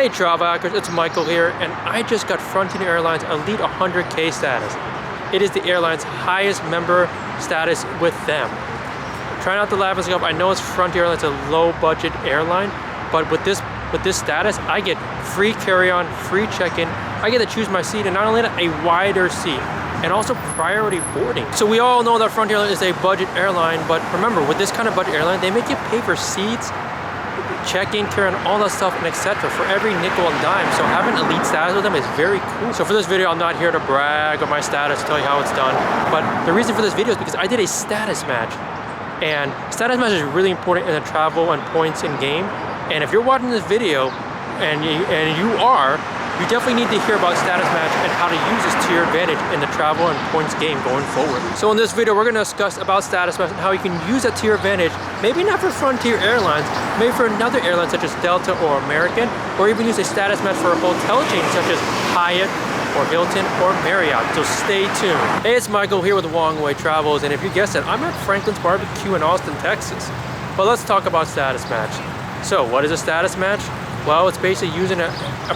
Hey travel hackers, it's Michael here, and I just got Frontier Airlines Elite 100K status. It is the airline's highest member status with them. Try not to laugh and stuff. I know it's Frontier Airlines, a low budget airline, but with this status, I get free carry-on, free check-in. I get to choose my seat, and not only that, a wider seat, and also priority boarding. So we all know that Frontier Airlines is a budget airline, but remember, with this kind of budget airline, they make you pay for seats, check-in, carry-on, all that stuff, and etc. for every nickel and dime. So having elite status with them is very cool. So for this video, I'm not here to brag on my status, tell you how it's done, but the reason for this video is because I did a status match. And status match is really important in the travel and points in game. And if you're watching this video, and you definitely need to hear about status match and how to use this to your advantage in the travel and points game going forward. So in this video, we're going to discuss about status match and how you can use it to your advantage. Maybe not for Frontier Airlines, maybe for another airline such as Delta or American, or even use a status match for a hotel chain such as Hyatt or Hilton or Marriott. So stay tuned. Hey, it's Michael here with Wong Way Travels, and if you guessed it, I'm at Franklin's Barbecue in Austin, Texas. But let's talk about status match. So what is a status match? Well, it's basically using a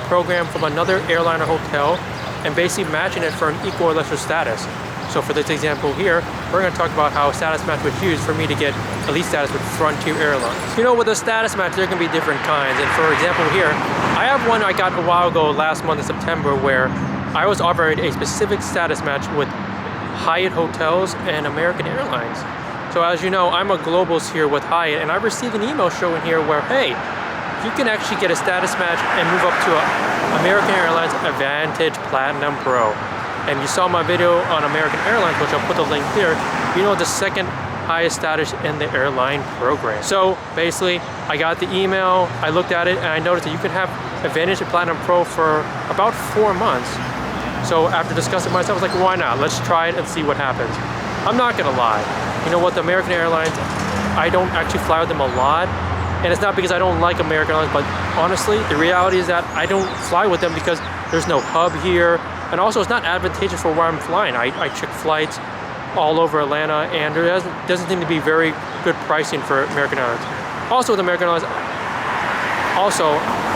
program from another airline or hotel and basically matching it for an equal or lesser status. So for this example here, we're going to talk about how a status match was used for me to get elite status with Frontier Airlines. You know, with a status match, there can be different kinds. And for example here, I have one I got a while ago, last month in September, where I was offered a specific status match with Hyatt Hotels and American Airlines. So as you know, I'm a globals here with Hyatt, and I received an email showing here where, hey, you can actually get a status match and move up to American Airlines Advantage Platinum Pro. And you saw my video on American Airlines, which I'll put the link here. You know, the second highest status in the airline program. So basically, I got the email, I looked at it, and I noticed that you can have Advantage Platinum Pro for about 4 months. So after discussing myself, I was like, why not? Let's try it and see what happens. I'm not gonna lie. You know what, the American Airlines, I don't actually fly with them a lot. And it's not because I don't like American Airlines, but honestly, the reality is that I don't fly with them because there's no hub here. And also, it's not advantageous for where I'm flying. I check flights all over Atlanta, and there doesn't seem to be very good pricing for American Airlines. Also, with American Airlines,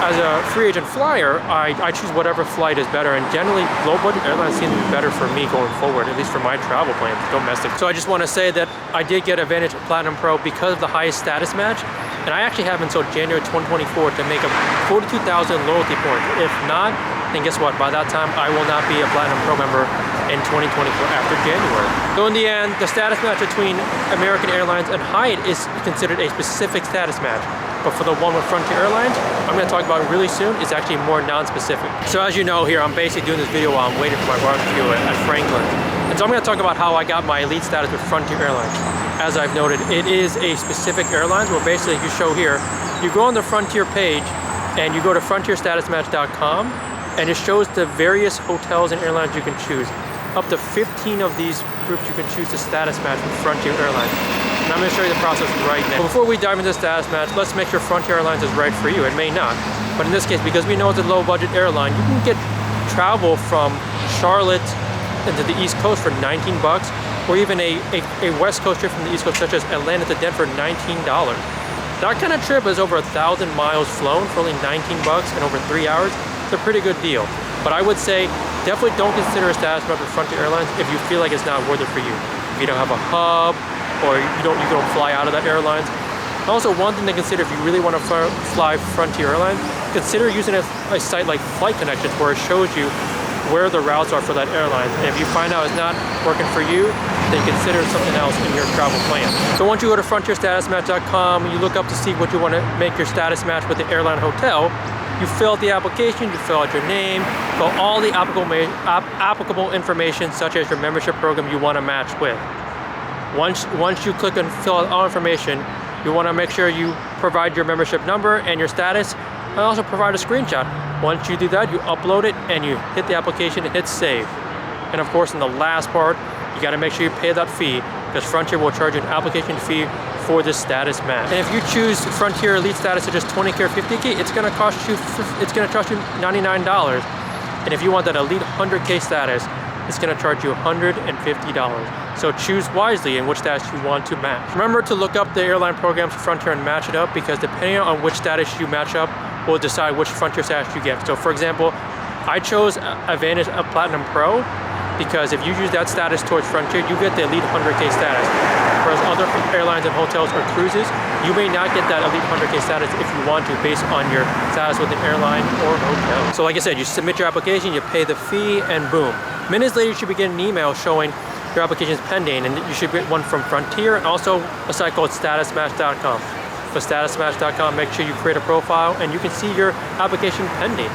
as a free agent flyer, I choose whatever flight is better, and generally low budget airlines seem to be better for me going forward, at least for my travel plans, domestic. So I just want to say that I did get Advantage Platinum Pro because of the highest status match, and I actually have until January 2024 to make up 42,000 loyalty points. If not, then guess what? By that time, I will not be a Platinum Pro member in 2024 after January. So in the end, the status match between American Airlines and Hyatt is considered a specific status match. But for the one with Frontier Airlines, I'm going to talk about really soon, is actually more non-specific. So as you know here, I'm basically doing this video while I'm waiting for my barbecue at Franklin's. And so I'm going to talk about how I got my elite status with Frontier Airlines. As I've noted, it is a specific airline where basically you show here, you go on the Frontier page and you go to frontierstatusmatch.com, and it shows the various hotels and airlines you can choose. Up to 15 of these groups you can choose to status match with Frontier Airlines. And I'm going to show you the process right now. But before we dive into the status match, let's make sure Frontier Airlines is right for you. It may not, but in this case, because we know it's a low budget airline, you can get travel from Charlotte into the East Coast for 19 bucks, or even a West Coast trip from the East Coast, such as Atlanta to Denver, $19. That kind of trip is over 1,000 miles flown for only 19 bucks and over 3 hours. It's a pretty good deal. But I would say, definitely don't consider a status match with Frontier Airlines if you feel like it's not worth it for you. If you don't have a hub, or you don't fly out of that airlines. Also, one thing to consider if you really want to fly Frontier Airlines, consider using a site like Flight Connections, where it shows you where the routes are for that airline. And if you find out it's not working for you, then consider something else in your travel plan. So once you go to frontierstatusmatch.com, you look up to see what you want to make your status match with the airline hotel. You fill out the application, you fill out your name, fill all the applicable information, such as your membership program you want to match with. Once you click and fill out all information, you want to make sure you provide your membership number and your status, and also provide a screenshot. Once you do that, you upload it and you hit the application and hit save. And of course, in the last part, you got to make sure you pay that fee, because Frontier will charge you an application fee for this status match. And if you choose Frontier Elite status at just 20K or 50K, it's going to cost you $99. And if you want that Elite 100K status, it's going to charge you $150. So choose wisely in which status you want to match. Remember to look up the airline programs for Frontier and match it up, because depending on which status you match up will decide which Frontier status you get. So for example, I chose Advantage Platinum Pro because if you use that status towards Frontier, you get the Elite 100K status. Whereas other airlines and hotels or cruises, you may not get that Elite 100K status if you want to based on your status with an airline or hotel. So like I said, you submit your application, you pay the fee, and boom. Minutes later, you should be getting an email showing your application is pending, and you should get one from Frontier and also a site called statusmatch.com. With statusmatch.com, make sure you create a profile and you can see your application pending.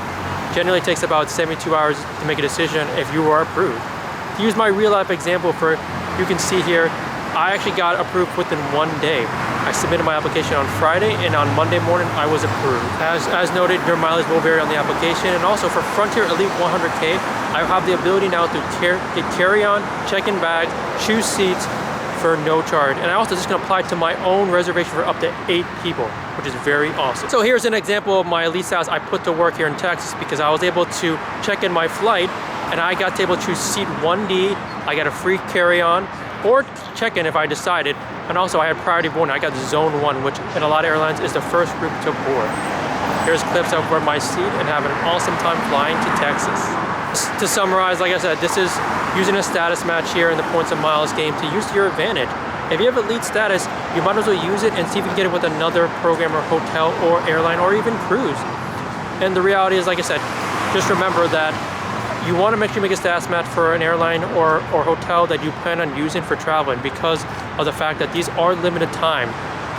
Generally takes about 72 hours to make a decision if you are approved. To use my real life example you can see here, I actually got approved within 1 day. I submitted my application on Friday, and on Monday morning I was approved. As noted, your mileage will vary on the application, and also for Frontier Elite 100K, I have the ability now to get carry-on, check-in bags, choose seats for no charge. And I also just can apply to my own reservation for up to 8 people, which is very awesome. So here's an example of my Elite status I put to work here in Texas because I was able to check in my flight, and I got able to choose seat 1D. I got a free carry-on or check-in if I decided, and also I had priority boarding. I got zone 1, which in a lot of airlines is the first group to board. Here's clips of where my seat and having an awesome time flying to Texas. To summarize, like I said, this is using a status match here in the points and miles game to use to your advantage. If you have Elite status, you might as well use it and see if you can get it with another program or hotel or airline or even cruise. And the reality is, like I said, just remember that you want to make sure you make a status match for an airline or hotel that you plan on using for traveling because of the fact that these are limited time.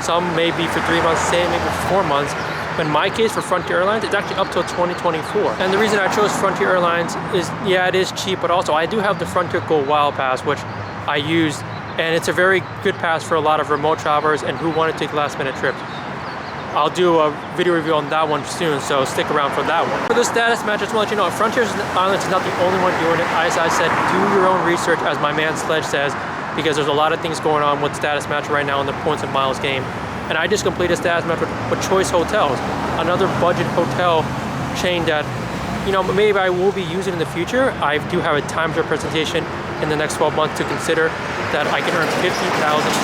Some may be for 3 months, some maybe for 4 months. In my case, for Frontier Airlines, it's actually up till 2024. And the reason I chose Frontier Airlines is, yeah, it is cheap, but also I do have the Frontier Gold Wild Pass, which I used, and it's a very good pass for a lot of remote travelers and who want to take last-minute trips. I'll do a video review on that one soon, so stick around for that one. For the status match, I just want to let you know, Frontier Airlines is not the only one doing it. As I said, do your own research, as my man Sledge says, because there's a lot of things going on with status match right now in the points and miles game. And I just completed a status match with Choice Hotels, another budget hotel chain that, you know, maybe I will be using in the future. I do have a time representation in the next 12 months to consider that I can earn 50,000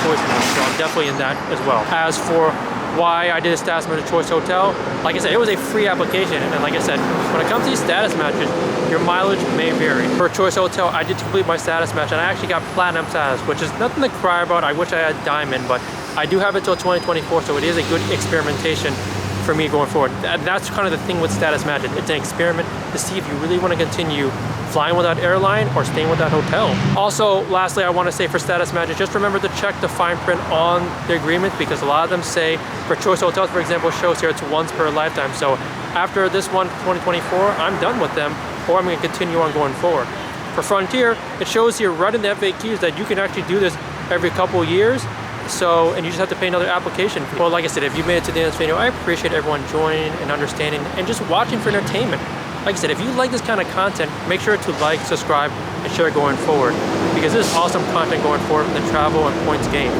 Choice points, so I'm definitely in that as well. As for why I did a status match at Choice Hotel, like I said, it was a free application, and like I said, when it comes to these status matches, your mileage may vary. For Choice Hotel, I did complete my status match, and I actually got Platinum status, which is nothing to cry about. I wish I had Diamond, but I do have it till 2024, so it is a good experimentation for me going forward. And that's kind of the thing with status matches. It's an experiment to see if you really want to continue flying with that airline or staying with that hotel. Also, lastly, I want to say for status matches, just remember to check the fine print on the agreement, because a lot of them say, for Choice Hotels, for example, shows here it's once per lifetime. So after this one, 2024, I'm done with them, or I'm going to continue on going forward. For Frontier, it shows here right in the FAQs that you can actually do this every couple of years. So, and you just have to pay another application fee. Well, like I said, if you made it to the end of this video, I appreciate everyone joining and understanding and just watching for entertainment. Like I said, if you like this kind of content, make sure to like, subscribe, and share it going forward, because this is awesome content going forward in the travel and points game.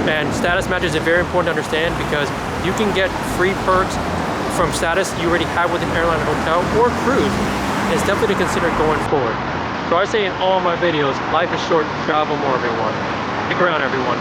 And status matches are very important to understand because you can get free perks from status you already have with an airline or hotel or cruise. And it's definitely to consider going forward. So I say in all my videos, life is short, travel more, everyone. Stick around, everyone.